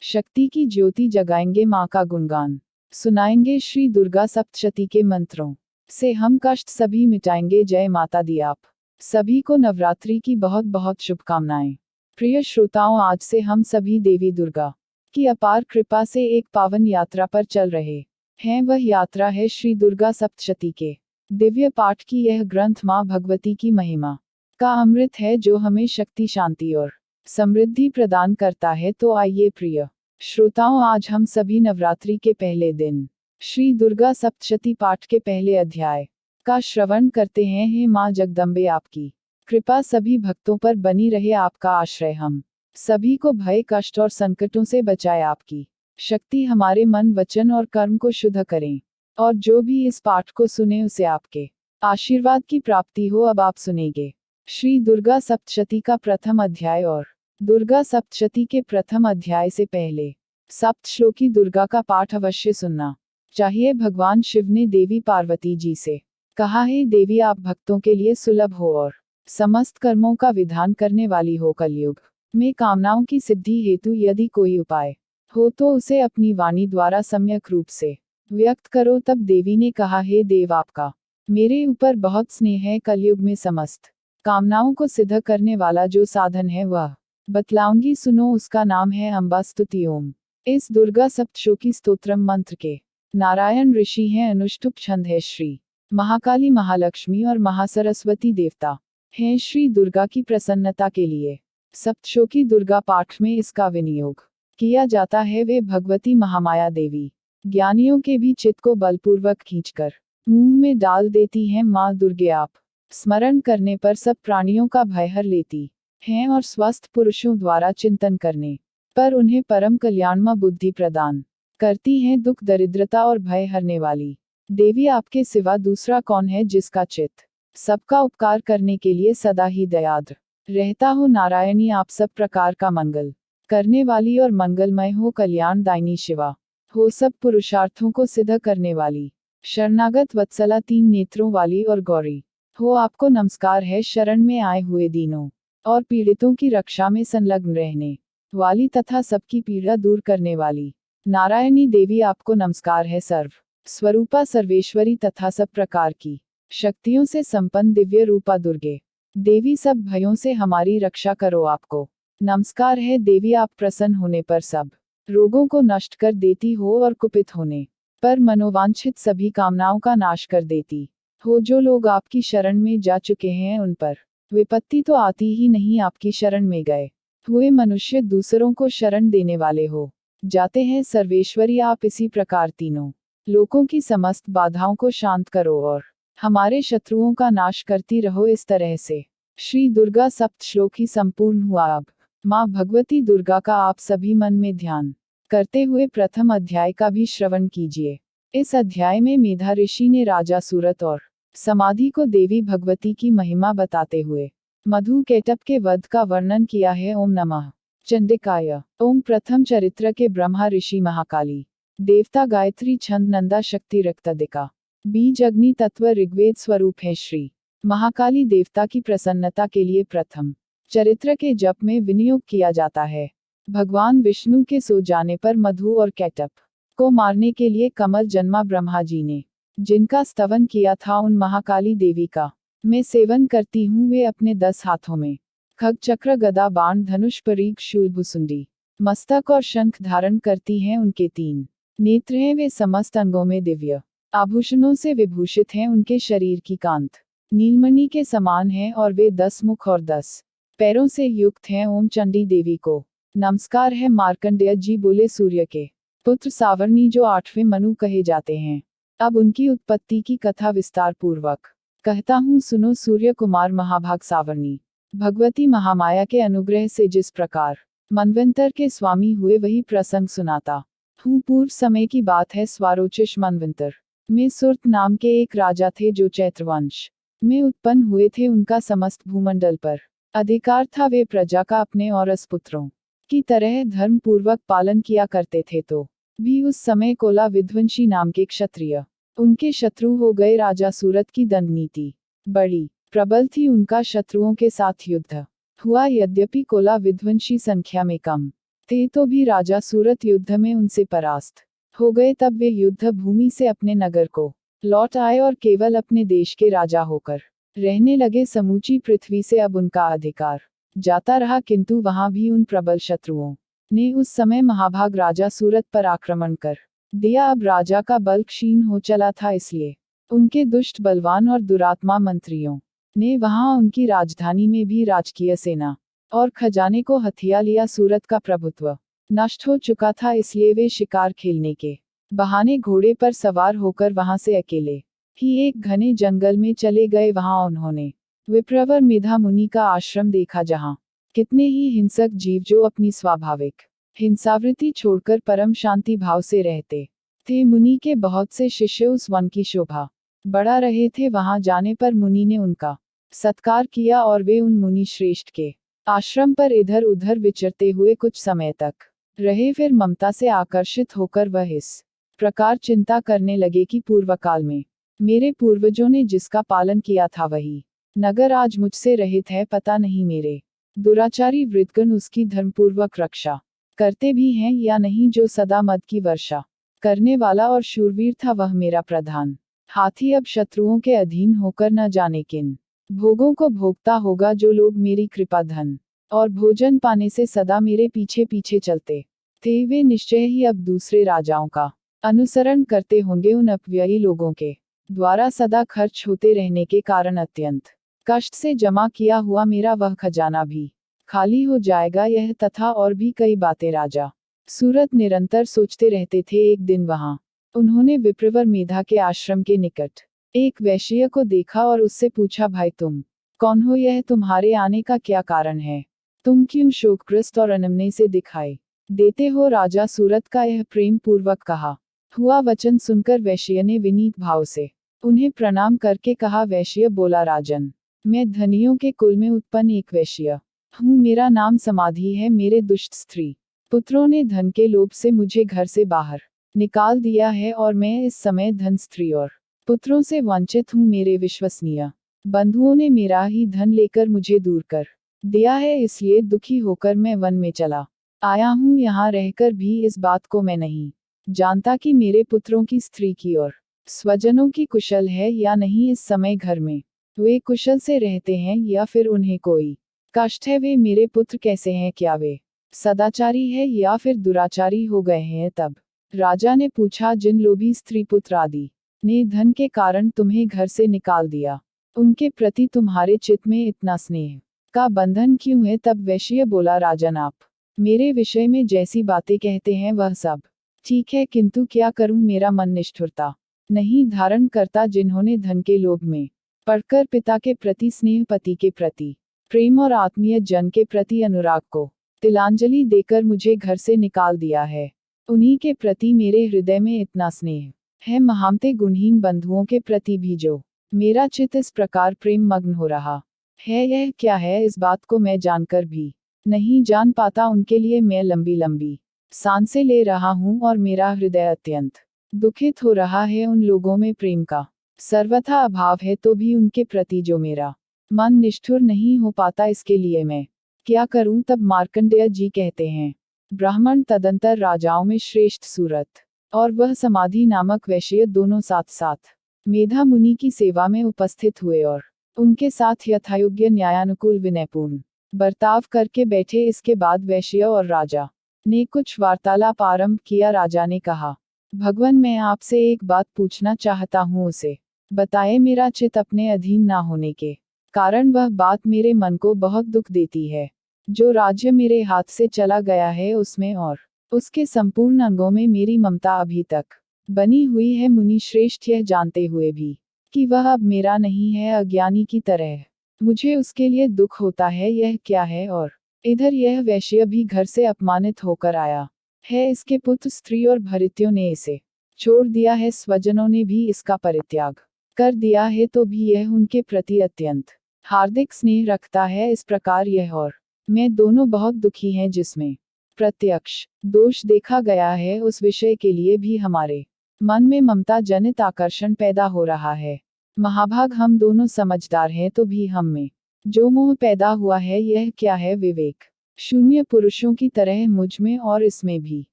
शक्ति की ज्योति जगाएंगे माँ का गुणगान, सुनाएंगे श्री दुर्गा सप्तशती के मंत्रों से हम कष्ट सभी मिटाएंगे। जय माता दी। आप सभी को नवरात्रि की बहुत बहुत शुभकामनाएं। प्रिय श्रोताओं, आज से हम सभी देवी दुर्गा की अपार कृपा से एक पावन यात्रा पर चल रहे हैं। वह यात्रा है श्री दुर्गा सप्तशती के दिव्य पाठ की। यह ग्रंथ माँ भगवती की महिमा का अमृत है जो हमें शक्ति, शांति और समृद्धि प्रदान करता है। तो आइए प्रिय श्रोताओं, आज हम सभी नवरात्रि के पहले दिन श्री दुर्गा सप्तशती पाठ के पहले अध्याय का श्रवण करते हैं। हे माँ जगदम्बे, आपकी कृपा सभी भक्तों पर बनी रहे। आपका आश्रय हम सभी को भय, कष्ट और संकटों से बचाए। आपकी शक्ति हमारे मन, वचन और कर्म को शुद्ध करें, और जो भी इस पाठ को सुने उसे आपके आशीर्वाद की प्राप्ति हो। अब आप सुनेंगे श्री दुर्गा सप्तशती का प्रथम अध्याय। और दुर्गा सप्तशती के प्रथम अध्याय से पहले सप्तश्लोकी दुर्गा का पाठ अवश्य सुनना चाहिए। भगवान शिव ने देवी पार्वती जी से कहा है, देवी आप भक्तों के लिए सुलभ हो और समस्त कर्मों का विधान करने वाली हो। कलयुग में कामनाओं की सिद्धि हेतु यदि कोई उपाय हो तो उसे अपनी वाणी द्वारा सम्यक रूप से व्यक्त करो। तब देवी ने कहा, हे देव, आपका मेरे ऊपर बहुत स्नेह है। कलयुग में समस्त कामनाओं को सिद्ध करने वाला जो साधन है वह बतलाऊंगी, सुनो। उसका नाम है अम्बा स्तुति ओम। इस दुर्गा सप्तशती स्तोत्रम मंत्र के नारायण ऋषि हैं। अनुष्टुप छंद है। श्री महाकाली, महालक्ष्मी और महासरस्वती देवता हैं। श्री दुर्गा की प्रसन्नता के लिए सप्तशती दुर्गा पाठ में इसका विनियोग किया जाता है। वे भगवती महामाया देवी ज्ञानियों के भी चित्त को बलपूर्वक खींचकर मुंह में डाल देती हैं। माँ दुर्गे आप स्मरण करने पर सब प्राणियों का भय हर लेती हैं, और स्वस्थ पुरुषों द्वारा चिंतन करने पर उन्हें परम कल्याणमय बुद्धि प्रदान करती हैं। दुख, दरिद्रता और भय हरने वाली देवी आपके सिवा दूसरा कौन है जिसका चित्त सबका उपकार करने के लिए सदा ही दयाद्र रहता हो। नारायणी आप सब प्रकार का मंगल करने वाली और मंगलमय हो। कल्याणदायिनी शिवा हो, सब पुरुषार्थों को सिद्ध करने वाली। शरणागत वत्सला, तीन नेत्रों वाली और गौरी हो, आपको नमस्कार है। शरण में आए हुए दीनों और पीड़ितों की रक्षा में संलग्न रहने वाली तथा सबकी पीड़ा दूर करने वाली नारायणी देवी आपको नमस्कार है। सर्व स्वरूपा, सर्वेश्वरी तथा सब प्रकार की शक्तियों से संपन्न दिव्य रूपा दुर्गे देवी, सब भयों से हमारी रक्षा करो। आपको नमस्कार है देवी, आप प्रसन्न होने पर सब रोगों को नष्ट कर देती हो और कुपित होने पर मनोवांछित सभी कामनाओं का नाश कर देती हो। जो लोग आपकी शरण में जा चुके हैं उन पर विपत्ति तो आती ही नहीं। आपकी शरण में गए हुए मनुष्य दूसरों को शरण देने वाले हो जाते हैं। सर्वेश्वरी आप इसी प्रकार तीनों लोकों की समस्त बाधाओं को शांत करो और हमारे शत्रुओं का नाश करती रहो। इस तरह से श्री दुर्गा सप्तश्लोकी संपूर्ण हुआ। अब माँ भगवती दुर्गा का आप सभी मन में ध्यान करते हुए प्रथम अध्याय का भी श्रवण कीजिए। इस अध्याय में मेधा ऋषि ने राजा सूरत और समाधि को देवी भगवती की महिमा बताते हुए मधु कैटभ के वध का वर्णन किया है। ओम नमः चंडिकाय। ओम प्रथम चरित्र के ब्रह्मा ऋषि महाकाली देवता गायत्री छंद नंदा शक्ति रक्तदिका बीज अग्नि तत्व ऋग्वेद स्वरूप है। श्री महाकाली देवता की प्रसन्नता के लिए प्रथम चरित्र के जप में विनियोग किया जाता है। भगवान विष्णु के सो जाने पर मधु और कैटभ को मारने के लिए कमल जन्मा ब्रह्मा जी ने जिनका स्तवन किया था, उन महाकाली देवी का मैं सेवन करती हूँ। वे अपने 10 हाथों में खग, चक्र, गदा, बाण, धनुष, परीघ, शूल, भुसुंडी, मस्तक और शंख धारण करती हैं। उनके 3 नेत्र हैं। वे समस्त अंगों में दिव्य आभूषणों से विभूषित हैं। उनके शरीर की कांत नीलमणि के समान है और वे 10 मुख और 10 पैरों से युक्त हैं। ओम चंडी देवी को नमस्कार है। मार्कंडेय जी बोले, सूर्य के पुत्र सावर्णी जो 8वें मनु कहे जाते हैं। अब उनकी उत्पत्ति की कथा विस्तार पूर्वक कहता हूँ, सुनो। सूर्य कुमार महाभाग सावर्णी भगवती महामाया के अनुग्रह से जिस प्रकार मनवंतर के स्वामी हुए वही प्रसंग सुनाता हूँ। पूर्व समय की बात है। स्वारोचिष मनवंतर में सुरत नाम के एक राजा थे जो चैत्रवंश में उत्पन्न हुए थे। उनका समस्त भूमंडल पर अधिकार था। वे प्रजा का अपने और पुत्रों की तरह धर्म पूर्वक पालन किया करते थे। तो भी उस समय कोला विध्वंशी नाम के क्षत्रिय उनके शत्रु हो गए। राजा सूरत की दंड नीति बड़ी प्रबल थी। उनका शत्रुओं के साथ युद्ध हुआ। यद्यपि कोला विध्वंशी संख्या में कम थे तो भी राजा सूरत युद्ध में उनसे परास्त हो गए। तब वे युद्ध भूमि से अपने नगर को लौट आए और केवल अपने देश के राजा होकर रहने लगे। समूची पृथ्वी से अब उनका अधिकार जाता रहा, किंतु वहां भी उन प्रबल शत्रुओं ने उस समय महाभाग राजा सूरत पर आक्रमण कर दिया। अब राजा का बल क्षीण हो चला था, इसलिए उनके दुष्ट बलवान और दुरात्मा मंत्रियों ने वहां उनकी राजधानी में भी राजकीय सेना और खजाने को हथिया लिया। सूरत का प्रभुत्व नष्ट हो चुका था, इसलिए वे शिकार खेलने के बहाने घोड़े पर सवार होकर वहां से अकेले ही एक घने जंगल में चले गए। वहां उन्होंने विप्रवर मेधा मुनि का आश्रम देखा, जहां कितने ही हिंसक जीव जो अपनी स्वाभाविक हिंसावृत्ति छोड़कर परम शांति भाव से रहते थे। मुनि के बहुत से शिष्य उस वन की शोभा बढ़ा रहे थे। वहां जाने पर मुनि ने उनका सत्कार किया और वे उन मुनि श्रेष्ठ के आश्रम पर इधर उधर विचरते हुए कुछ समय तक रहे। फिर ममता से आकर्षित होकर वह इस प्रकार चिंता करने लगे कि पूर्वकाल में मेरे पूर्वजों ने जिसका पालन किया था वही नगर आज मुझसे रहित है। पता नहीं मेरे दुराचारी वृद्धगण उसकी धर्मपूर्वक रक्षा करते भी हैं या नहीं। जो सदा मद की वर्षा करने वाला और शूरवीर था, वह मेरा प्रधान हाथी अब शत्रुओं के अधीन होकर न जाने किन भोगों को भोगता होगा। जो लोग मेरी कृपा धन और भोजन पाने से सदा मेरे पीछे पीछे चलते थे, वे निश्चय ही अब दूसरे राजाओं का अनुसरण करते होंगे। उन अपव्ययी लोगों के द्वारा सदा खर्च होते रहने के कारण अत्यंत कष्ट से जमा किया हुआ मेरा वह खजाना भी खाली हो जाएगा। यह तथा और भी कई बातें राजा सूरत निरंतर सोचते रहते थे। एक दिन वहां उन्होंने विप्रवर मेधा के आश्रम के निकट एक वैश्य को देखा और उससे पूछा, भाई तुम कौन हो? यह तुम्हारे आने का क्या कारण है? तुम क्यों शोकग्रस्त और अनमने से दिखाई देते हो? राजा सूरत का यह प्रेम पूर्वक कहा हुआ वचन सुनकर वैश्य ने विनीत भाव से उन्हें प्रणाम करके कहा। वैश्य बोला, राजन, मैं धनियों के कुल में उत्पन्न एक वैश्य हूँ। मेरा नाम समाधि है। मेरे दुष्ट स्त्री पुत्रों ने धन के लोभ से मुझे घर से बाहर निकाल दिया है और मैं इस समय धन, स्त्री और पुत्रों से वंचित हूँ। मेरे विश्वसनीय बंधुओं ने मेरा ही धन लेकर मुझे दूर कर दिया है, इसलिए दुखी होकर मैं वन में चला आया हूँ। यहाँ रहकर भी इस बात को मैं नहीं जानता कि मेरे पुत्रों की स्त्री की और स्वजनों की कुशल है या नहीं। इस समय घर में वे कुशल से रहते हैं या फिर उन्हें कोई कष्ट है? वे मेरे पुत्र कैसे हैं? क्या वे सदाचारी है या फिर दुराचारी हो गए हैं? तब राजा ने पूछा, जिन लोभी स्त्री पुत्र आदि ने धन के कारण तुम्हें घर से निकाल दिया, उनके प्रति तुम्हारे चित्त में इतना स्नेह का बंधन क्यों है? तब वैश्य बोला, राजन, आप मेरे विषय में जैसी बातें कहते हैं वह सब ठीक है, किंतु क्या करूं? मेरा मन निष्ठुरता नहीं धारण करता। जिन्होंने धन के लोभ में पड़कर पिता के प्रति स्नेह, पति के प्रति प्रेम और आत्मीय जन के प्रति अनुराग को तिलांजलि देकर मुझे घर से निकाल दिया है, उन्हीं के प्रति मेरे हृदय में इतना स्नेह है। महामते गुणहीन बंधुओं के प्रति भी जो मेरा चित्त इस प्रकार प्रेम मग्न हो रहा है, यह क्या है? इस बात को मैं जानकर भी नहीं जान पाता। उनके लिए मैं लंबी लंबी सांसें ले रहा हूँ और मेरा हृदय अत्यंत दुखित हो रहा है। उन लोगों में प्रेम का सर्वथा अभाव है, तो भी उनके प्रति जो मेरा मन निष्ठुर नहीं हो पाता, इसके लिए मैं क्या करूं? तब मार्कंडेय जी कहते हैं, ब्राह्मण तदंतर राजाओं में श्रेष्ठ सूरत और वह समाधि नामक वैश्य दोनों साथ साथ मेधा मुनि की सेवा में उपस्थित हुए और उनके साथ यथायोग्य न्यायानुकूल विनयपूर्ण बर्ताव करके बैठे। इसके बाद वैश्य और राजा ने कुछ वार्तालाप आरंभ किया। राजा ने कहा, भगवान, मैं आपसे एक बात पूछना चाहता हूँ, उसे बताए। मेरा चित्त अपने अधीन ना होने के कारण वह बात मेरे मन को बहुत दुख देती है। जो राज्य मेरे हाथ से चला गया है उसमें और उसके संपूर्ण अंगों में मेरी ममता अभी तक बनी हुई है। मुनि श्रेष्ठ, यह जानते हुए भी कि वह अब मेरा नहीं है, अज्ञानी की तरह मुझे उसके लिए दुख होता है। यह क्या है? और इधर यह वैश्य भी घर से अपमानित होकर आया है। इसके पुत्र, स्त्री और भृत्यों ने इसे छोड़ दिया है। स्वजनों ने भी इसका परित्याग कर दिया है, तो भी यह उनके प्रति अत्यंत हार्दिक स्नेह रखता है। इस प्रकार यह और मैं दोनों बहुत दुखी हैं। जिसमें प्रत्यक्ष दोष देखा गया है, उस विषय के लिए भी हमारे मन में ममता जनित आकर्षण पैदा हो रहा है। महाभाग, हम दोनों समझदार हैं, तो भी हम में जो मोह पैदा हुआ है, यह क्या है? विवेक शून्य पुरुषों की तरह मुझ में और इसमें भी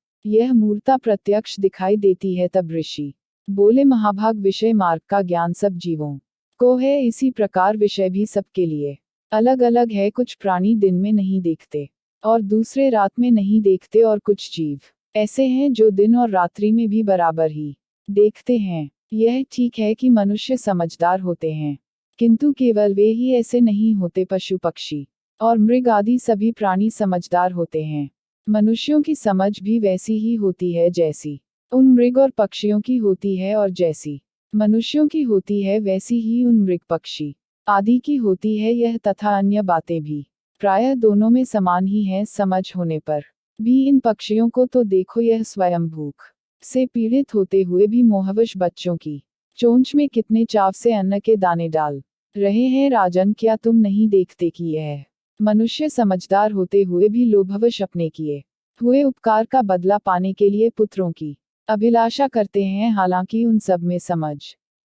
यह मूर्ता प्रत्यक्ष दिखाई देती है। तब ऋषि बोले, महाभाग, विषय मार्ग का ज्ञान सब जीवों को है, इसी प्रकार विषय भी सबके लिए अलग अलग है। कुछ प्राणी दिन में नहीं देखते और दूसरे रात में नहीं देखते, और कुछ जीव ऐसे हैं जो दिन और रात्रि में भी बराबर ही देखते हैं। यह ठीक है कि मनुष्य समझदार होते हैं, किंतु केवल वे ही ऐसे नहीं होते। पशु पक्षी और मृग आदि सभी प्राणी समझदार होते हैं। मनुष्यों की समझ भी वैसी ही होती है जैसी उन मृग और पक्षियों की होती है, और जैसी मनुष्यों की होती है वैसी ही उन मृग पक्षी आदि की होती है। यह तथा अन्य बातें भी प्रायः दोनों में समान ही हैं। समझ होने पर भी इन पक्षियों को तो देखो, यह स्वयं भूख से पीड़ित होते हुए भी मोहवश बच्चों की चोंच में कितने चाव से अन्न के दाने डाल रहे हैं। राजन, क्या तुम नहीं देखते कि यह मनुष्य समझदार होते हुए भी लोभवश अपने किए हुए उपकार का बदला पाने के लिए पुत्रों की अभिलाषा करते हैं। हालांकि उन सब में समझ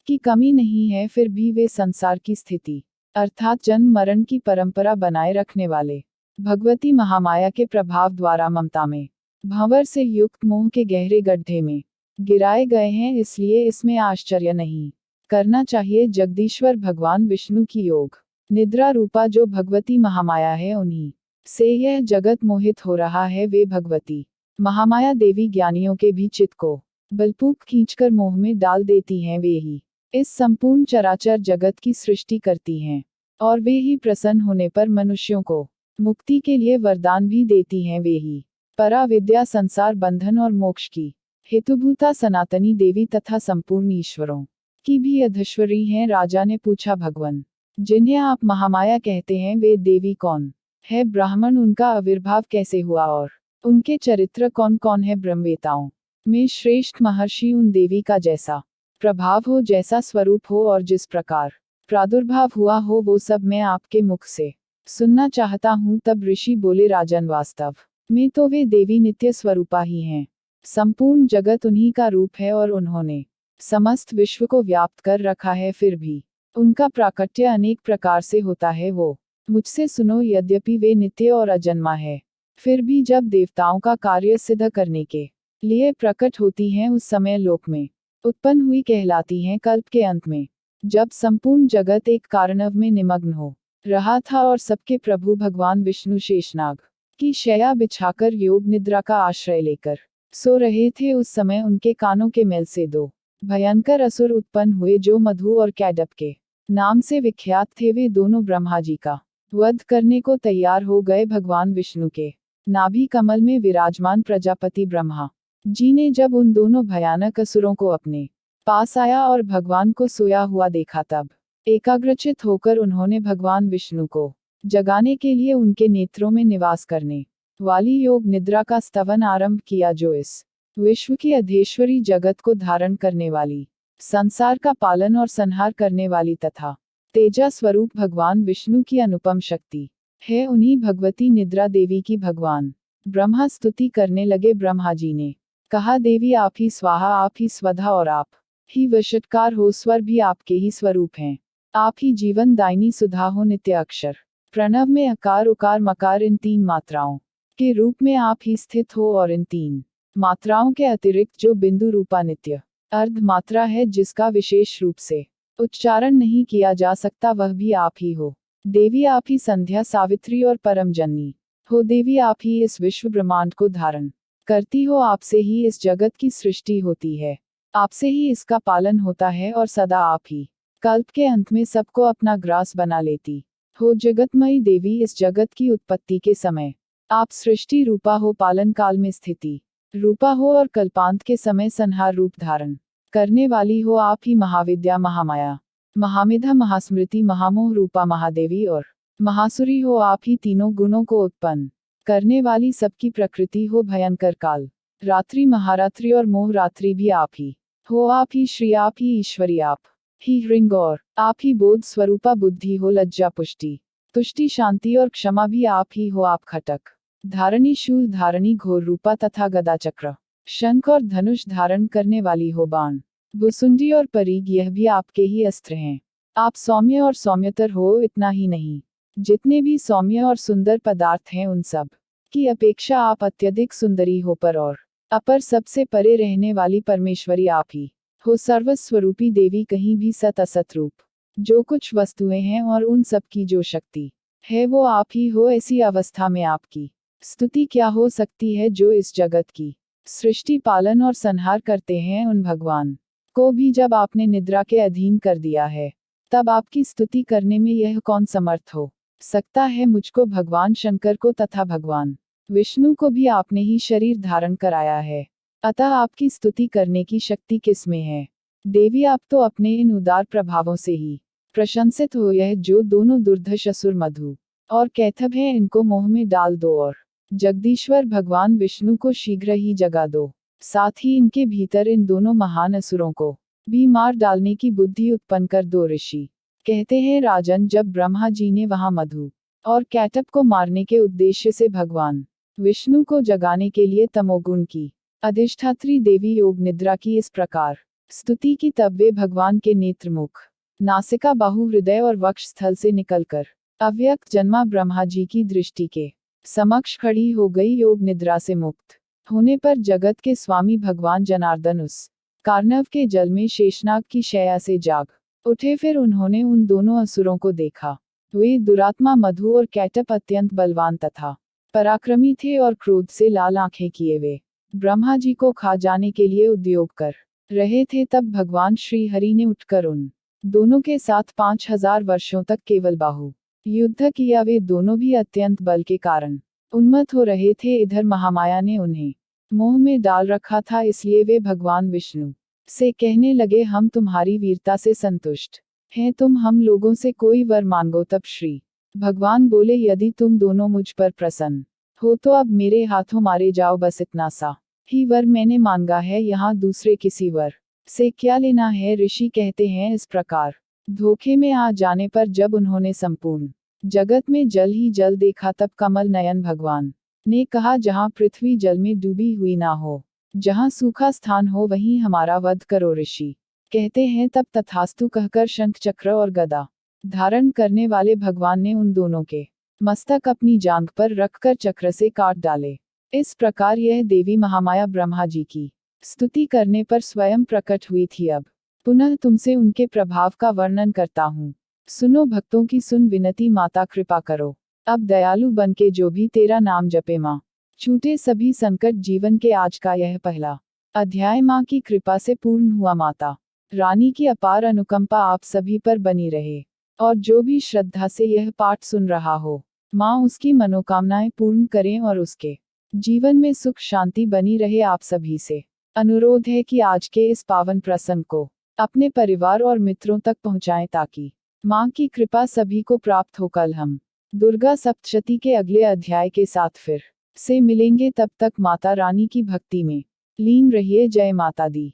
की कमी नहीं है, फिर भी वे संसार की स्थिति अर्थात जन्म मरण की परंपरा बनाए रखने वाले भगवती महामाया के प्रभाव द्वारा ममता में भंवर से युक्त मोह के गहरे गड्ढे में गिराए गए हैं। इसलिए इसमें आश्चर्य नहीं करना चाहिए। जगदीश्वर भगवान विष्णु की योग निद्रा रूपा जो भगवती महामाया है, उन्हीं से यह जगत मोहित हो रहा है। वे भगवती महामाया देवी ज्ञानियों के भी चित्त को बलपूर्वक खींचकर मोह में डाल देती हैं। वे ही इस संपूर्ण चराचर जगत की सृष्टि करती हैं, और वे ही प्रसन्न होने पर मनुष्यों को मुक्ति के लिए वरदान भी देती हैं। वे ही परा विद्या, संसार बंधन और मोक्ष की हेतुभूता सनातनी देवी तथा संपूर्ण ईश्वरों की भी अधीश्वरी हैं। राजा ने पूछा, भगवान, जिन्हें आप महामाया कहते हैं, वे देवी कौन है? ब्राह्मण, उनका आविर्भाव कैसे हुआ और उनके चरित्र कौन कौन है? ब्रह्मवेताओं में श्रेष्ठ महर्षि उन देवी का जैसा प्रभाव हो, जैसा स्वरूप हो और जिस प्रकार प्रादुर्भाव हुआ हो, वो सब मैं आपके मुख से सुनना चाहता हूँ। तब ऋषि बोले, राजन, वास्तव में तो वे देवी नित्य स्वरूपा ही हैं। संपूर्ण जगत उन्हीं का रूप है और उन्होंने समस्त विश्व को व्याप्त कर रखा है। फिर भी उनका प्राकट्य अनेक प्रकार से होता है। वो मुझसे सुनो, यद्यपि वे नित्य और अजन्मा है, फिर भी जब देवताओं का कार्य सिद्ध करने के लिए प्रकट होती हैं, उस समय लोक में उत्पन्न हुई कहलाती हैं। कल्प के अंत में जब संपूर्ण जगत एक कारणव में निमग्न हो रहा था और सबके प्रभु भगवान विष्णु शेषनाग की शैया बिछाकर योग निद्रा का आश्रय लेकर सो रहे थे, उस समय उनके कानों के मेल से दो भयंकर असुर उत्पन्न हुए, जो मधु और कैडप के नाम से विख्यात थे। वे दोनों ब्रह्मा जी का वध करने को तैयार हो गए। भगवान विष्णु के नाभि कमल में विराजमान प्रजापति ब्रह्मा जी ने जब उन दोनों भयानक असुरों को अपने पास आया और भगवान को सोया हुआ देखा, तब एकाग्रचित होकर उन्होंने भगवान विष्णु को जगाने के लिए उनके नेत्रों में निवास करने वाली योग निद्रा का स्तवन आरंभ किया, जो इस विश्व की अधीश्वरी, जगत को धारण करने वाली, संसार का पालन और संहार करने वाली तथा तेजा स्वरूप भगवान विष्णु की अनुपम शक्ति है। उन्हीं भगवती निद्रा देवी की भगवान ब्रह्मा स्तुति करने लगे। ब्रह्मा जी ने कहा, देवी आप ही स्वाहा, आप ही स्वधा और आप ही वशटकार हो। स्वर भी आपके ही स्वरूप हैं। आप ही जीवन दायिनी सुधा हो, नित्य अक्षर प्रणव में अकार उकार मकार, इन तीन मात्राओं के रूप में आप ही स्थित हो, और इन तीन मात्राओं के अतिरिक्त जो बिंदु रूपा नित्य अर्ध मात्रा है, जिसका विशेष रूप से उच्चारण नहीं किया जा सकता, वह भी आप ही हो। देवी आप ही संध्या, सावित्री और परम जननी हो। देवी आप ही इस विश्व ब्रह्मांड को धारण करती हो। आपसे ही इस जगत की सृष्टि होती है, आपसे ही इसका पालन होता है, और सदा आप ही कल्प के अंत में सबको अपना ग्रास बना लेती हो। जगतमयी देवी, इस जगत की उत्पत्ति के समय आप सृष्टि रूपा हो, पालन काल में स्थिति रूपा हो, और कल्पांत के समय संहार रूप धारण करने वाली हो। आप ही महाविद्या, महामाया, महामेधा, महास्मृति, महामोह रूपा महादेवी और महासुरी हो। आप ही तीनों गुणों को उत्पन्न करने वाली सबकी प्रकृति हो। भयंकर काल रात्रि, महारात्रि और मोह रात्रि भी आप ही हो। आप ही श्री, आप ही ईश्वरी, आप ही हृंग, और आप ही बोध स्वरूपा बुद्धि हो। लज्जा, पुष्टि, तुष्टि, शांति और क्षमा भी आप ही हो। आप खटक धारणी, शूल धारणी, घोर रूपा तथा गदा, चक्र, शंख और धनुष धारण करने वाली हो। बाण, भुसुंडी और परीग, यह भी आपके ही अस्त्र हैं। आप सौम्य और सौम्यतर हो। इतना ही नहीं, जितने भी सौम्य और सुंदर पदार्थ हैं, उन सब की अपेक्षा आप अत्यधिक सुंदरी हो, पर और अपर सबसे परे रहने वाली परमेश्वरी आप ही हो, सर्वस्वरूपी देवी, कहीं भी सत असत रूप जो कुछ वस्तुएं हैं और उन सब की जो शक्ति है वो आप ही हो। ऐसी अवस्था में आपकी स्तुति क्या हो सकती है? जो इस जगत की सृष्टि पालन और संहार करते हैं, उन भगवान को भी जब आपने निद्रा के अधीन कर दिया है, तब आपकी स्तुति करने में यह कौन समर्थ हो सकता है? मुझको, भगवान शंकर को तथा भगवान विष्णु को भी आपने ही शरीर धारण कराया है, अतः आपकी स्तुति करने की शक्ति किसमें है? देवी, आप तो अपने इन उदार प्रभावों से ही प्रशंसित हो। यह जो दोनों दुर्धर्ष असुर मधु और कैटभ हैं, इनको मोह में डाल दो और जगदीश्वर भगवान विष्णु को शीघ्र ही जगा दो। साथ ही इनके भीतर इन दोनों महान असुरों को भी मार डालने की बुद्धि उत्पन्न कर दो। ऋषि कहते हैं, राजन, जब ब्रह्मा जी ने वहां मधु और कैटभ को मारने के उद्देश्य से भगवान विष्णु को जगाने के लिए तमोगुण की अधिष्ठात्री देवी योग निद्रा की इस प्रकार स्तुति की, तब वे भगवान के नेत्र, मुख, नासिका, बाहु, हृदय और वक्ष स्थल से निकलकर अव्यक्त जन्मा ब्रह्मा जी की दृष्टि के समक्ष खड़ी हो गई। योग निद्रा से मुक्त होने पर जगत के स्वामी भगवान जनार्दन उस कार्णव के जल में शेषनाग की शैया से जाग उठे। फिर उन्होंने उन दोनों असुरों को देखा। वे दुरात्मा मधु और कैटभ अत्यंत बलवान तथा पराक्रमी थे और क्रोध से लाल आंखें किए वे ब्रह्मा जी को खा जाने के लिए उद्योग कर रहे थे। तब भगवान श्री हरि ने उठकर उन दोनों के साथ 5000 वर्षों तक केवल बाहु युद्ध किया। वे दोनों भी अत्यंत बल के कारण उन्मत्त हो रहे थे। इधर महामाया ने उन्हें मोह में डाल रखा था, इसलिए वे भगवान विष्णु से कहने लगे, हम तुम्हारी वीरता से संतुष्ट हैं, तुम हम लोगों से कोई वर मांगो। तब श्री भगवान बोले, यदि तुम दोनों मुझ पर प्रसन्न हो तो अब मेरे हाथों मारे जाओ। बस इतना सा ही वर मैंने मांगा है, यहाँ दूसरे किसी वर से क्या लेना है? ऋषि कहते हैं, इस प्रकार धोखे में आ जाने पर जब उन्होंने संपूर्ण जगत में जल ही जल देखा, तब कमल नयन भगवान ने कहा, जहाँ पृथ्वी जल में डूबी हुई ना हो, जहाँ सूखा स्थान हो, वहीं हमारा वध करो। ऋषि कहते हैं, तब तथास्तु कहकर शंख चक्र और गदा धारण करने वाले भगवान ने उन दोनों के मस्तक अपनी जांघ पर रखकर चक्र से काट डाले। इस प्रकार यह देवी महामाया ब्रह्मा जी की स्तुति करने पर स्वयं प्रकट हुई थी। अब पुनः तुमसे उनके प्रभाव का वर्णन करता हूँ। सुनो भक्तों की सुन विनती, माता कृपा करो, अब दयालु बन के जो भी तेरा नाम जपे, माँ छूटे सभी संकट। जीवन के आज का यह पहला अध्याय माँ की कृपा से पूर्ण हुआ। माता रानी की अपार अनुकंपा आप सभी पर बनी रहे, और जो भी श्रद्धा से यह पाठ सुन रहा हो, माँ उसकी मनोकामनाएं पूर्ण करें और उसके जीवन में सुख शांति बनी रहे। आप सभी से अनुरोध है कि आज के इस पावन प्रसंग को अपने परिवार और मित्रों तक पहुंचाएं, ताकि माँ की कृपा सभी को प्राप्त हो। कल हम दुर्गा सप्तशती के अगले अध्याय के साथ फिर से मिलेंगे। तब तक माता रानी की भक्ति में लीन रहिए। जय माता दी।